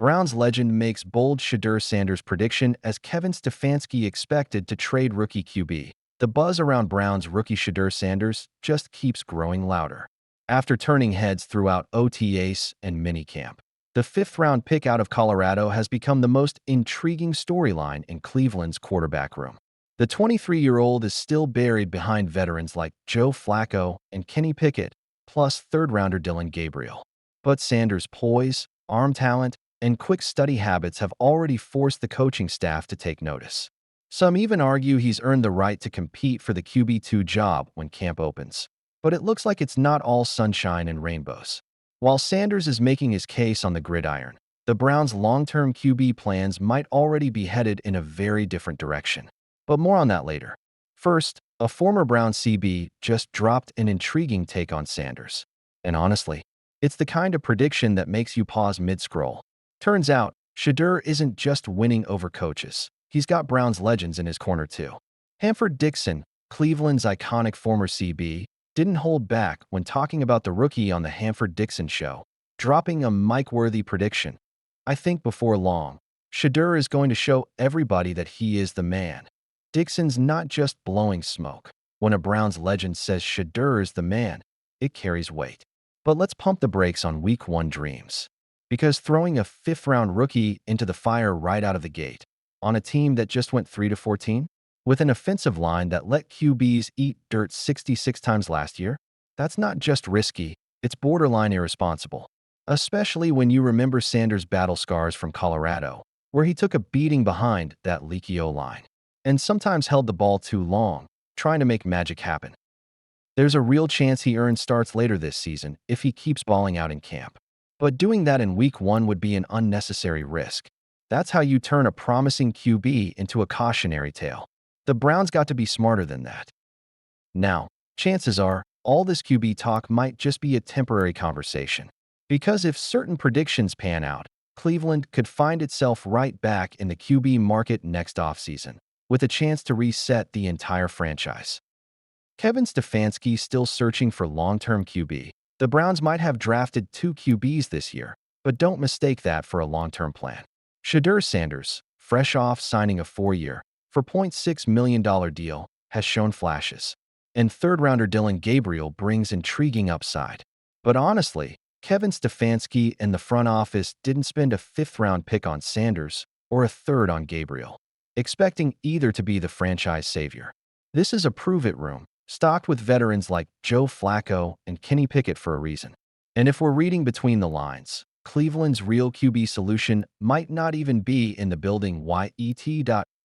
Browns legend makes bold Shedeur Sanders prediction as Kevin Stefanski expected to trade rookie QB. The buzz around Browns rookie Shedeur Sanders just keeps growing louder. After turning heads throughout OTAs and minicamp, the fifth-round pick out of Colorado has become the most intriguing storyline in Cleveland's quarterback room. The 23-year-old is still buried behind veterans like Joe Flacco and Kenny Pickett, plus third-rounder Dillon Gabriel. But Sanders' poise, arm talent, and quick study habits have already forced the coaching staff to take notice. Some even argue he's earned the right to compete for the QB2 job when camp opens. But it looks like it's not all sunshine and rainbows. While Sanders is making his case on the gridiron, the Browns' long-term QB plans might already be headed in a very different direction. But more on that later. First, a former Browns CB just dropped an intriguing take on Sanders. And honestly, it's the kind of prediction that makes you pause mid-scroll. Turns out, Shedeur isn't just winning over coaches. He's got Browns legends in his corner too. Hanford Dixon, Cleveland's iconic former CB, didn't hold back when talking about the rookie on the Hanford Dixon Show, dropping a mic-worthy prediction. "I think before long, Shedeur is going to show everybody that he is the man." Dixon's not just blowing smoke. When a Browns legend says Shedeur is the man, it carries weight. But let's pump the brakes on Week 1 dreams. Because throwing a fifth-round rookie into the fire right out of the gate, on a team that just went 3-14, with an offensive line that let QBs eat dirt 66 times last year, that's not just risky, it's borderline irresponsible. Especially when you remember Sanders' battle scars from Colorado, where he took a beating behind that leaky O-line, and sometimes held the ball too long, trying to make magic happen. There's a real chance he earns starts later this season if he keeps balling out in camp. But doing that in Week 1 would be an unnecessary risk. That's how you turn a promising QB into a cautionary tale. The Browns got to be smarter than that. Now, chances are, all this QB talk might just be a temporary conversation. Because if certain predictions pan out, Cleveland could find itself right back in the QB market next offseason, with a chance to reset the entire franchise. Kevin Stefanski still searching for long-term QB. The Browns might have drafted 2 QBs this year, but don't mistake that for a long-term plan. Shedeur Sanders, fresh off signing a 4-year, $4.6 million deal, has shown flashes. And third-rounder Dillon Gabriel brings intriguing upside. But honestly, Kevin Stefanski and the front office didn't spend a 5th-round pick on Sanders or a 3rd on Gabriel, expecting either to be the franchise savior. This is a prove-it room, stocked with veterans like Joe Flacco and Kenny Pickett for a reason. And if we're reading between the lines, Cleveland's real QB solution might not even be in the building.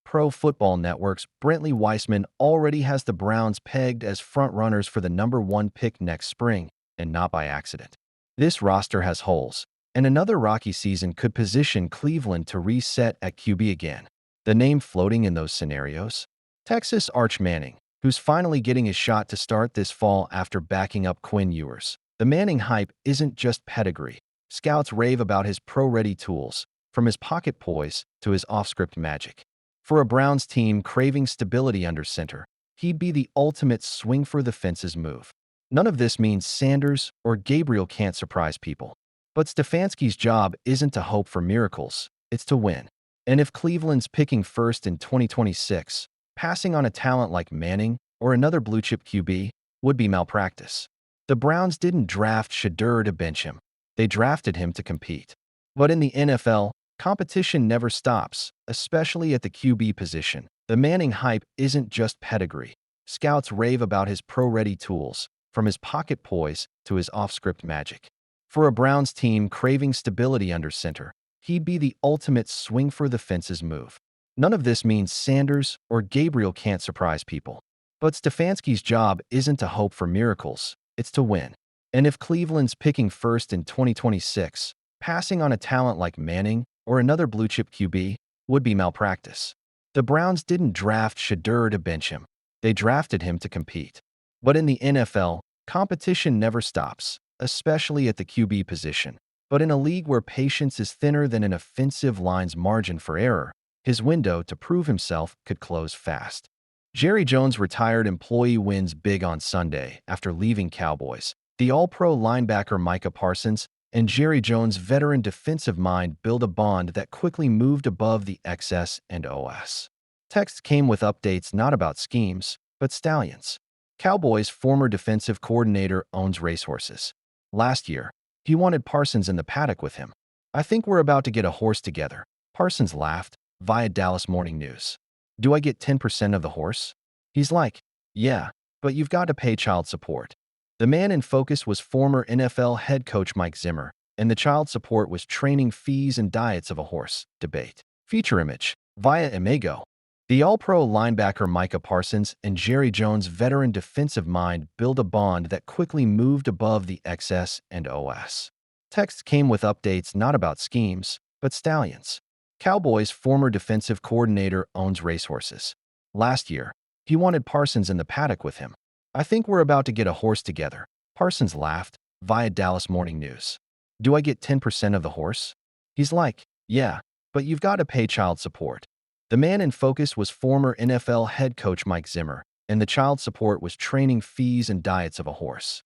Pro Football Network's Brentley Weissman already has the Browns pegged as frontrunners for the #1 pick next spring, and not by accident. This roster has holes, and another rocky season could position Cleveland to reset at QB again. The name floating in those scenarios? Texas Arch Manning, who's finally getting his shot to start this fall after backing up Quinn Ewers. The Manning hype isn't just pedigree. Scouts rave about his pro-ready tools, from his pocket poise to his off-script magic. For a Browns team craving stability under center, he'd be the ultimate swing-for-the-fences move. None of this means Sanders or Gabriel can't surprise people. But Stefanski's job isn't to hope for miracles, it's to win. And if Cleveland's picking first in 2026, passing on a talent like Manning or another blue-chip QB would be malpractice. The Browns didn't draft Shedeur to bench him. They drafted him to compete. But in the NFL, competition never stops, especially at the QB position. The Manning hype isn't just pedigree. Scouts rave about his pro-ready tools, from his pocket poise to his off-script magic. For a Browns team craving stability under center, he'd be the ultimate swing-for-the-fences move. None of this means Sanders or Gabriel can't surprise people. But Stefanski's job isn't to hope for miracles, it's to win. And if Cleveland's picking first in 2026, passing on a talent like Manning or another blue-chip QB would be malpractice. The Browns didn't draft Shedeur to bench him. They drafted him to compete. But in the NFL, competition never stops, especially at the QB position. But in a league where patience is thinner than an offensive line's margin for error, his window to prove himself could close fast. Jerry Jones' retired employee wins big on Sunday after leaving Cowboys. The All-Pro linebacker Micah Parsons and Jerry Jones' veteran defensive mind built a bond that quickly moved above the XS and OS. Texts came with updates not about schemes, but stallions. Cowboys' former defensive coordinator owns racehorses. Last year, he wanted Parsons in the paddock with him. "I think we're about to get a horse together," Parsons laughed, via Dallas Morning News. "Do I get 10% of the horse?" He's like, "Yeah, but you've got to pay child support." The man in focus was former NFL head coach Mike Zimmer, and the child support was training fees and diets of a horse. Debate. Feature image. Via Imago. The All-Pro linebacker Micah Parsons and Jerry Jones' veteran defensive mind built a bond that quickly moved above the XS and OS. Texts came with updates not about schemes, but stallions. Cowboys' former defensive coordinator owns racehorses. Last year, he wanted Parsons in the paddock with him. "I think we're about to get a horse together," Parsons laughed, via Dallas Morning News. "Do I get 10% of the horse?" He's like, "Yeah, but you've got to pay child support." The man in focus was former NFL head coach Mike Zimmer, and the child support was training fees and diets of a horse.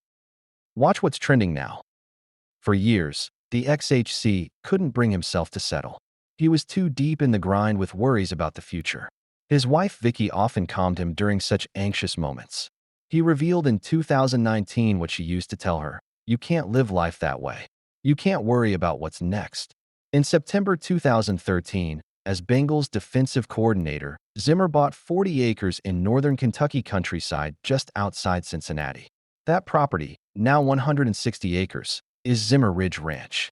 Watch what's trending now. For years, the XHC couldn't bring himself to settle. He was too deep in the grind with worries about the future. His wife Vicky often calmed him during such anxious moments. He revealed in 2019 what she used to tell her: "You can't live life that way. You can't worry about what's next." In September 2013, as Bengals defensive coordinator, Zimmer bought 40 acres in northern Kentucky countryside just outside Cincinnati. That property, now 160 acres, is Zimmer Ridge Ranch.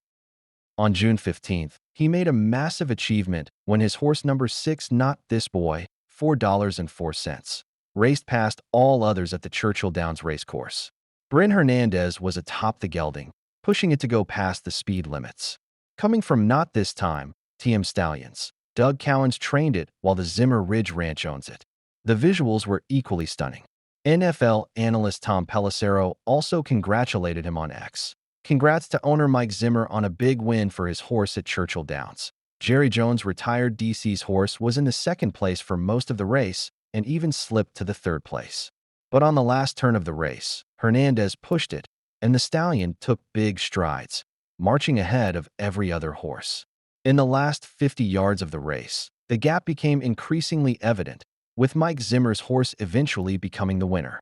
On June 15th, he made a massive achievement when his horse number 6, Not This Boy, $4.04, raced past all others at the Churchill Downs racecourse. Bryn Hernandez was atop the gelding, pushing it to go past the speed limits. Coming from Not This Time, TM Stallions, Doug Cowens trained it while the Zimmer Ridge Ranch owns it. The visuals were equally stunning. NFL analyst Tom Pelissero also congratulated him on X. "Congrats to owner Mike Zimmer on a big win for his horse at Churchill Downs." Jerry Jones' retired DC's horse was in the second place for most of the race and even slipped to the third place. But on the last turn of the race, Hernandez pushed it, and the stallion took big strides, marching ahead of every other horse. In the last 50 yards of the race, the gap became increasingly evident, with Mike Zimmer's horse eventually becoming the winner.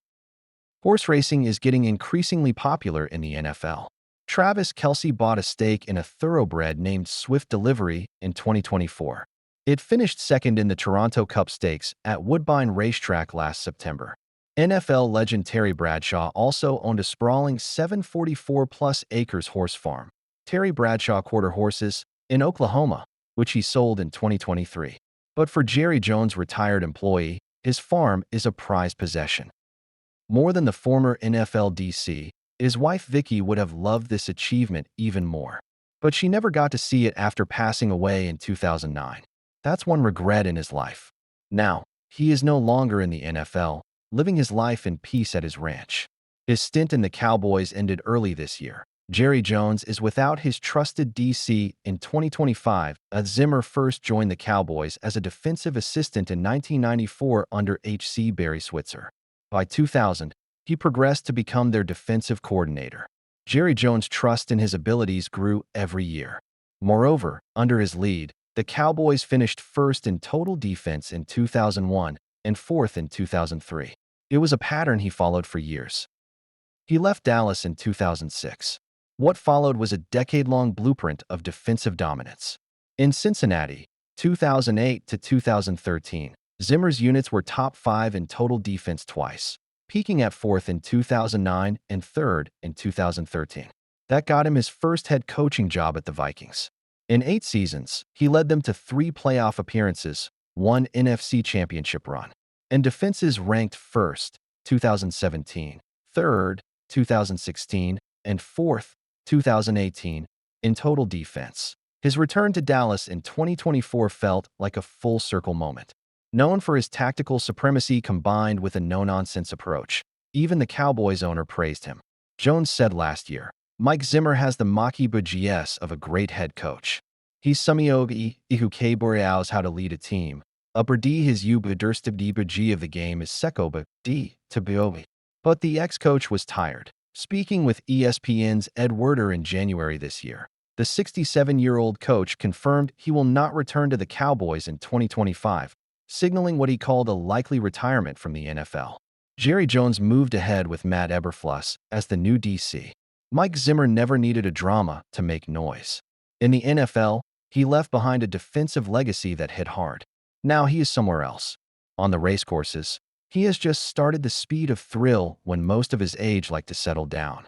Horse racing is getting increasingly popular in the NFL. Travis Kelce bought a stake in a thoroughbred named Swift Delivery in 2024. It finished second in the Toronto Cup Stakes at Woodbine Racetrack last September. NFL legend Terry Bradshaw also owned a sprawling 744-plus acres horse farm, Terry Bradshaw Quarter Horses, in Oklahoma, which he sold in 2023. But for Jerry Jones' retired employee, his farm is a prized possession. More than the former NFL DC, his wife Vicky would have loved this achievement even more. But she never got to see it after passing away in 2009. That's one regret in his life. Now, he is no longer in the NFL, living his life in peace at his ranch. His stint in the Cowboys ended early this year. Jerry Jones is without his trusted DC in 2025, as Zimmer first joined the Cowboys as a defensive assistant in 1994 under H.C. Barry Switzer. By 2000, he progressed to become their defensive coordinator. Jerry Jones' trust in his abilities grew every year. Moreover, under his lead, the Cowboys finished first in total defense in 2001 and fourth in 2003. It was a pattern he followed for years. He left Dallas in 2006. What followed was a decade-long blueprint of defensive dominance. In Cincinnati, 2008 to 2013, Zimmer's units were top 5 in total defense twice, peaking at 4th in 2009 and 3rd in 2013. That got him his first head coaching job at the Vikings. In 8 seasons, he led them to 3 playoff appearances, 1 NFC championship run, and defenses ranked 1st, 2017, 3rd, 2016, and 4th, 2018, in total defense. His return to Dallas in 2024 felt like a full-circle moment. Known for his tactical supremacy combined with a no-nonsense approach, even the Cowboys owner praised him. Jones said last year, "Mike Zimmer has the Maki Bujies of a great head coach. He's Samiogi Ihuke Boreaus how to lead a team. Upper D his U Budurstab D Buji of the game is Sekoba D Tabiobi." But the ex-coach was tired. Speaking with ESPN's Ed Werder in January this year, the 67-year-old coach confirmed he will not return to the Cowboys in 2025, signaling what he called a likely retirement from the NFL. Jerry Jones moved ahead with Matt Eberflus as the new DC. Mike Zimmer never needed a drama to make noise. In the NFL, he left behind a defensive legacy that hit hard. Now he is somewhere else. On the racecourses, he has just started the speed of thrill when most of his age like to settle down.